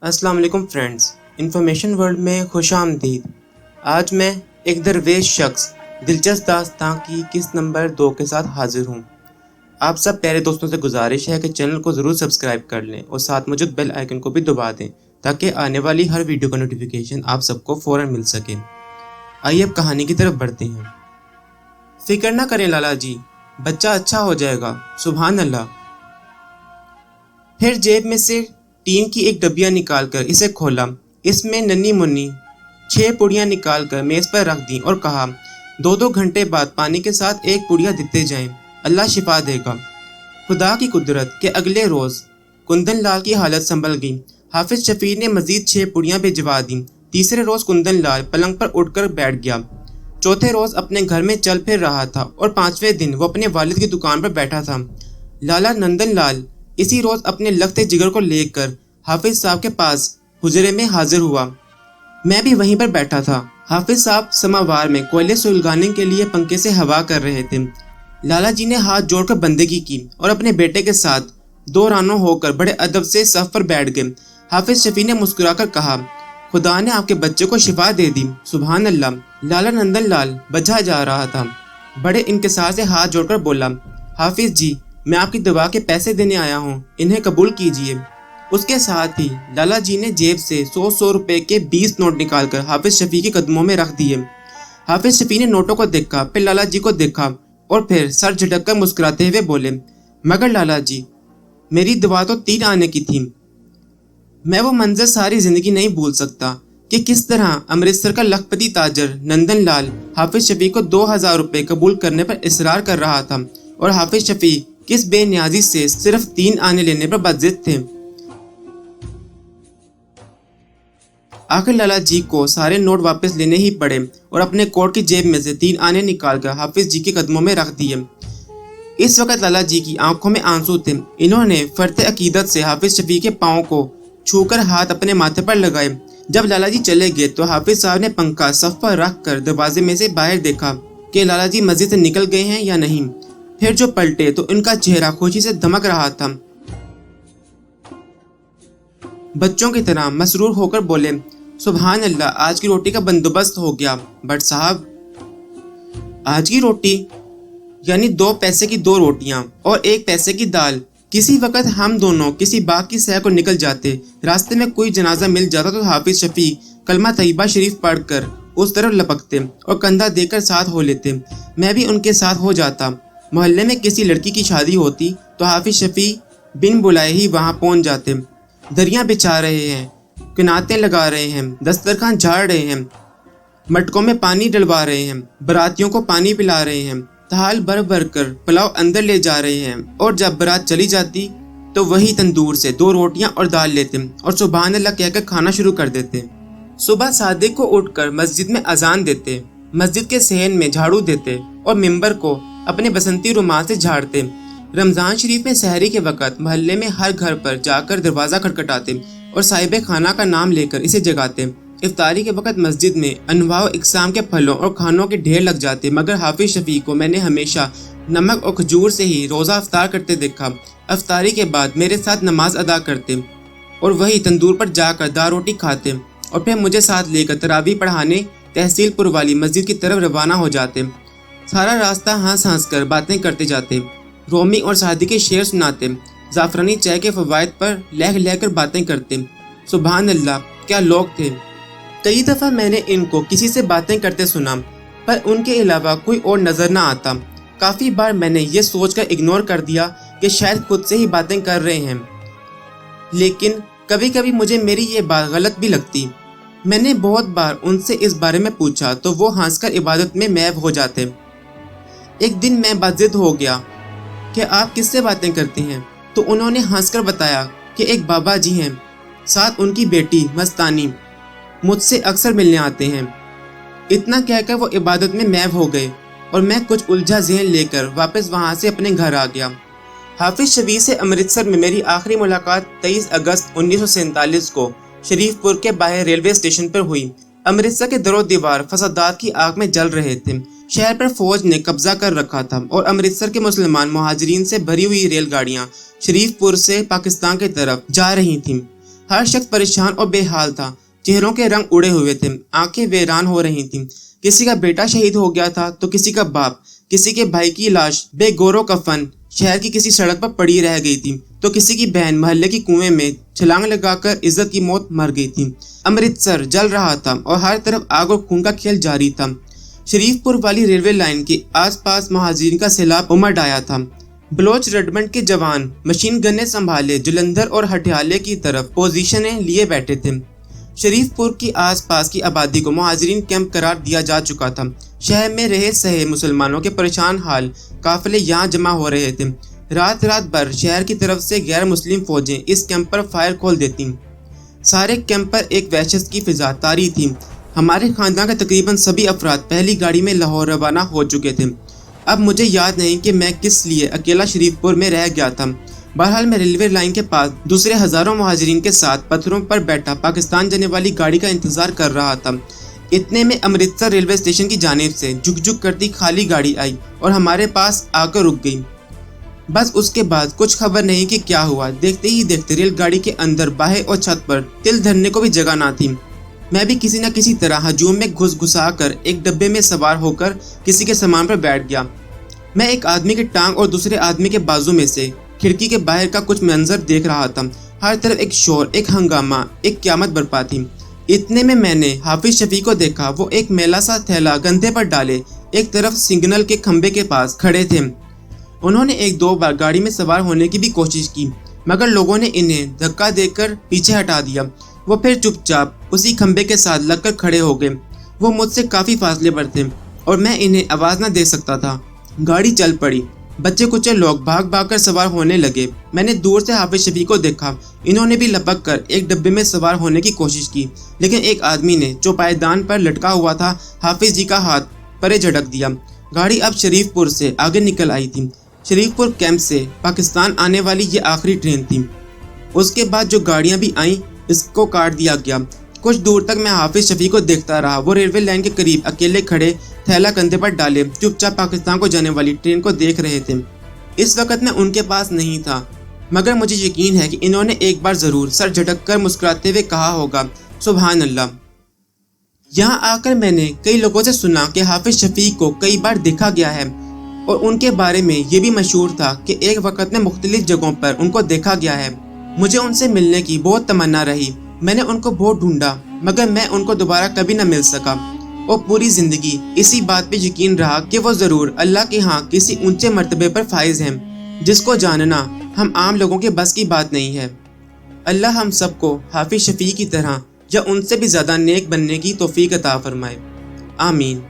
अस्सलाम वालेकुम friends, information world में खुश आमदीद। आज मैं एक दरवेश शख्स दिलचस्प दास्तां की किस नंबर 2 के साथ हाजिर हूँ। आप सब प्यारे दोस्तों से गुजारिश है कि चैनल को ज़रूर सब्सक्राइब कर लें और साथ मौजूद बेल आइकन को भी दबा दें ताकि आने वाली हर वीडियो का नोटिफिकेशन आप सबको फ़ौरन मिल सके। आइए अब कहानी की तरफ बढ़ते हैं। फिक्र ना करें लाला जी, बच्चा अच्छा हो जाएगा, सुभान अल्लाह। फिर जेब में से टीन की एक डबिया निकालकर इसे खोला। इसमें नन्ही मुन्नी 6 पुड़ियाँ निकालकर मेज़ पर रख दी और कहा, 2-2 घंटे बाद पानी के साथ एक पुड़िया देते जाएं, अल्लाह शिफा देगा। खुदा की कुदरत के अगले रोज़ कुंदन लाल की हालत संभल गई। हाफिज शफी ने मजीद 6 पुड़ियाँ भिजवा दी। तीसरे रोज़ कुंदन लाल पलंग पर उठकर बैठ गया। चौथे रोज़ अपने घर में चल फिर रहा था और 5वें दिन वो अपने वालिद की दुकान पर बैठा था। लाला नंदन लाल इसी रोज़ अपने लखते जिगर को लेकर हाफिज साहब के पास हुजरे में हाजिर हुआ। मैं भी वहीं पर बैठा था। हाफिज साहब समावार में कोयले सुलगाने के लिए पंखे से हवा कर रहे थे। लाला जी ने हाथ जोड़कर बंदगी की और अपने बेटे के साथ 2 रानों होकर बड़े अदब से सफ पर बैठ गए। हाफिज शफी ने मुस्कुराकर कहा, खुदा ने आपके बच्चे को शिफा दे दी, सुभान अल्लाह। लाला नंदन लाल बजा जा रहा था। बड़े इंकिसार से हाथ जोड़कर बोला, हाफिज जी, मैं आपकी दवा के पैसे देने आया हूँ, इन्हें कबूल कीजिए। उसके साथ ही लाला जी ने जेब से 100 रुपए के 20 नोट निकालकर हाफिज शफी के कदमों में रख दिए। हाफिज शफी ने नोटों को देखा, फिर लाला जी को देखा और फिर सर झटक कर मुस्कुराते हुए बोले, मगर लाला जी, मेरी दवा तो 3 आने की थी। मैं वो मंजर सारी जिंदगी नहीं भूल सकता कि किस तरह अमृतसर का लखपति ताजर नंदन लाल हाफिज शफी को 2000 रुपए कबूल करने पर इसरार कर रहा था और हाफिज शफी किस बेनियाजी से सिर्फ 3 आने लेने पर बदजिद थे। आखिर लाला जी को सारे नोट वापस लेने ही पड़े और अपने कोट की जेब में से 3 आने निकालकर हाफिज जी के कदमों में रख दिए। इस वक्त लाला जी की आंखों में आंसू थे। इन्होंने फर्ते अकीदत से हाफिज शफी के पाँव को छूकर हाथ अपने माथे पर लगाए। जब लाला जी चले गए तो हाफिज साहब ने पंखा सफ पर रख कर दरवाजे में से बाहर देखा कि लाला जी मस्जिद से निकल गए हैं या नहीं। फिर जो पलटे तो उनका चेहरा खुशी से दमक रहा था। बच्चों की तरह मसरूर होकर बोले, सुभान अल्लाह, आज की रोटी का बंदोबस्त हो गया। बट साहब, आज की रोटी यानी 2 पैसे की 2 रोटियां और 1 पैसे की दाल। किसी वक्त हम दोनों किसी बाग की सैर को निकल जाते। रास्ते में कोई जनाजा मिल जाता तो हाफिज शफी कलमा तैयबा शरीफ पढ़कर उस तरफ लपकते और कंधा देकर साथ हो लेते। मैं भी उनके साथ हो जाता। मोहल्ले में किसी लड़की की शादी होती तो हाफिज शफी बिन बुलाए ही वहां पहुंच जाते। दरियां बिछा रहे हैं, किनातें लगा रहे हैं, दस्तरखान झाड़ रहे हैं, मटकों में पानी डलवा रहे हैं, बरातियों को पानी पिला रहे हैं, थाल भर भर कर पुलाव अंदर ले जा रहे हैं। और जब बारात चली जाती तो वही तंदूर से 2 रोटियां और दाल लेते और सुभान अल्लाह कहकर खाना शुरू कर देते। सुबह सादिक को उठकर मस्जिद में अजान देते, मस्जिद के सहन में झाड़ू देते और मिंबर को अपने बसंती रुमाल से झाड़ते। रमजान शरीफ में सहरी के वक़्त मोहल्ले में हर घर पर जाकर दरवाज़ा खटखटाते और साहिब खाना का नाम लेकर इसे जगाते। इफ्तारी के वक़्त मस्जिद में अनवाओ इकसाम के फलों और खानों के ढेर लग जाते। मगर हाफिज शफी को मैंने हमेशा नमक और खजूर से ही रोज़ा अफ्तार करते देखा। अफ्तारी के बाद मेरे साथ नमाज अदा करते और वही तंदूर पर जाकर दाल रोटी खाते और फिर मुझे साथ लेकर तरावी पढ़ाने तहसीलपुर वाली मस्जिद की तरफ रवाना हो जाते। सारा रास्ता हंस हंस कर बातें करते जाते, रोमी और सादी के शेर सुनाते, जाफरानी चाय के फवायद पर लह लह कर बातें करते। सुभान अल्लाह, क्या लोग थे। कई दफ़ा मैंने इनको किसी से बातें करते सुना पर उनके अलावा कोई और नज़र ना आता। काफ़ी बार मैंने ये सोचकर इग्नोर कर दिया कि शायद खुद से ही बातें कर रहे हैं, लेकिन कभी कभी मुझे मेरी ये बात गलत भी लगती। मैंने बहुत बार उनसे इस बारे में पूछा तो वो हंसकर इबादत में महव हो जाते। एक दिन मैं बाजिद हो गया कि आप किससे बातें करती हैं, तो उन्होंने हंसकर बताया कि एक बाबा जी हैं, साथ उनकी बेटी मस्तानी मुझसे अक्सर मिलने आते हैं। इतना कहकर वो इबादत में महव हो गए और मैं कुछ उलझा ज़हन लेकर वापस वहाँ से अपने घर आ गया। हाफिज शफी से अमृतसर में मेरी आखिरी मुलाकात 23 अगस्त 1947 को शरीफपुर के बाहर रेलवे स्टेशन पर हुई। अमृतसर के दरो दीवार फसादात की आग में जल रहे थे। शहर पर फौज ने कब्जा कर रखा था और अमृतसर के मुसलमान मुहाजिरीन से भरी हुई रेलगाड़ियां शरीफपुर से पाकिस्तान की तरफ जा रही थीं। हर शख्स परेशान और बेहाल था। चेहरों के रंग उड़े हुए थे, आंखें वीरान हो रही थीं। किसी का बेटा शहीद हो गया था तो किसी का बाप, किसी के भाई की लाश बेगौरो कफन शहर की किसी सड़क पर पड़ी रह गई थी, तो किसी की बहन मोहल्ले की कुएं में छलांग लगाकर इज्जत की मौत मर गई थी। अमृतसर जल रहा था और हर तरफ आग और खून का खेल जारी था। शरीफपुर वाली रेलवे लाइन के आसपास महाजिरीन का सैलाब उमड़ आया था। बलोच रेजिमेंट के जवान मशीन गन्ने संभाले जलंधर और हटियाले की तरफ पोजीशनें लिए बैठे थे। शरीफपुर की आसपास की आबादी को महाजिरीन कैंप करार दिया जा चुका था। शहर में रहे सहे मुसलमानों के परेशान हाल काफिले यहाँ जमा हो रहे थे। रात रात भर शहर की तरफ से गैर मुस्लिम फौजें इस कैंप पर फायर खोल देती। सारे कैंप पर एक वहशत की फिजा तारी थी। हमारे खानदान के तकरीबन सभी अफराद पहली गाड़ी में लाहौर रवाना हो चुके थे। अब मुझे याद नहीं कि मैं किस लिए अकेला शरीफपुर में रह गया था। बहरहाल मैं रेलवे लाइन के पास दूसरे हजारों मुहाजिरीन के साथ पत्थरों पर बैठा पाकिस्तान जाने वाली गाड़ी का इंतजार कर रहा था। इतने में अमृतसर रेलवे स्टेशन की जानिब से झुक झुक करती खाली गाड़ी आई और हमारे पास आकर रुक गई। बस उसके बाद कुछ खबर नहीं कि क्या हुआ। देखते ही देखते रेलगाड़ी के अंदर, बाहें और छत पर तिल धरने को भी जगह ना थी। मैं भी किसी न किसी तरह हजूम में घुसा कर एक डब्बे में सवार होकर किसी के सामान पर बैठ गया। मैं एक आदमी की टांग और दूसरे आदमी के बाजू में से खिड़की के बाहर का कुछ मंजर देख रहा था। हर तरफ एक शोर, एक हंगामा, एक क्यामत बरपा थी। इतने में मैंने हाफिज शफी को देखा। वो एक मैला सा थैला कंधे पर डाले एक तरफ सिग्नल के खंबे के पास खड़े थे। उन्होंने एक दो बार गाड़ी में सवार होने की भी कोशिश की, मगर लोगों ने इन्हें धक्का देकर पीछे हटा दिया। वो फिर चुपचाप उसी खंबे के साथ लगकर खड़े हो गए। वो मुझसे काफी फासले पर थे और मैं इन्हें आवाज न दे सकता था। गाड़ी चल पड़ी। बच्चे कुचे लोग भाग भाग कर सवार होने लगे। मैंने दूर से हाफिज शफी को देखा। इन्होंने भी लपक कर एक डब्बे में सवार होने की कोशिश की, लेकिन एक आदमी ने जो पायदान पर लटका हुआ था हाफिज जी का हाथ परे झटक दिया। गाड़ी अब शरीफपुर से आगे निकल आई थी। शरीफपुर कैंप से पाकिस्तान आने वाली ये आखिरी ट्रेन थी। उसके बाद जो गाड़ियां भी आईं इसको काट दिया गया। कुछ दूर तक मैं हाफिज शफी को देखता रहा। वो रेलवे लाइन के करीब अकेले खड़े, थैला कंधे पर डाले, चुपचाप पाकिस्तान को जाने वाली ट्रेन को देख रहे थे। इस वक्त मैं उनके पास नहीं था, मगर मुझे यकीन है कि इन्होंने एक बार जरूर सर झटक कर मुस्कुराते हुए कहा होगा, सुभान अल्लाह। यहाँ आकर मैंने कई लोगों से सुना कि हाफिज शफी को कई बार देखा गया है और उनके बारे में ये भी मशहूर था कि एक वक्त में मुख्तलिफ जगहों पर उनको देखा गया है। मुझे उनसे मिलने की बहुत तमन्ना रही। मैंने उनको बहुत ढूंढा, मगर मैं उनको दोबारा कभी न मिल सका और पूरी जिंदगी इसी बात पे यकीन रहा कि वो जरूर अल्लाह के यहाँ किसी ऊंचे मर्तबे पर फाइज हैं, जिसको जानना हम आम लोगों के बस की बात नहीं है। अल्लाह हम सबको हाफिज शफी की तरह या उनसे भी ज्यादा नेक बनने की तौफीक अता फरमाए। आमीन।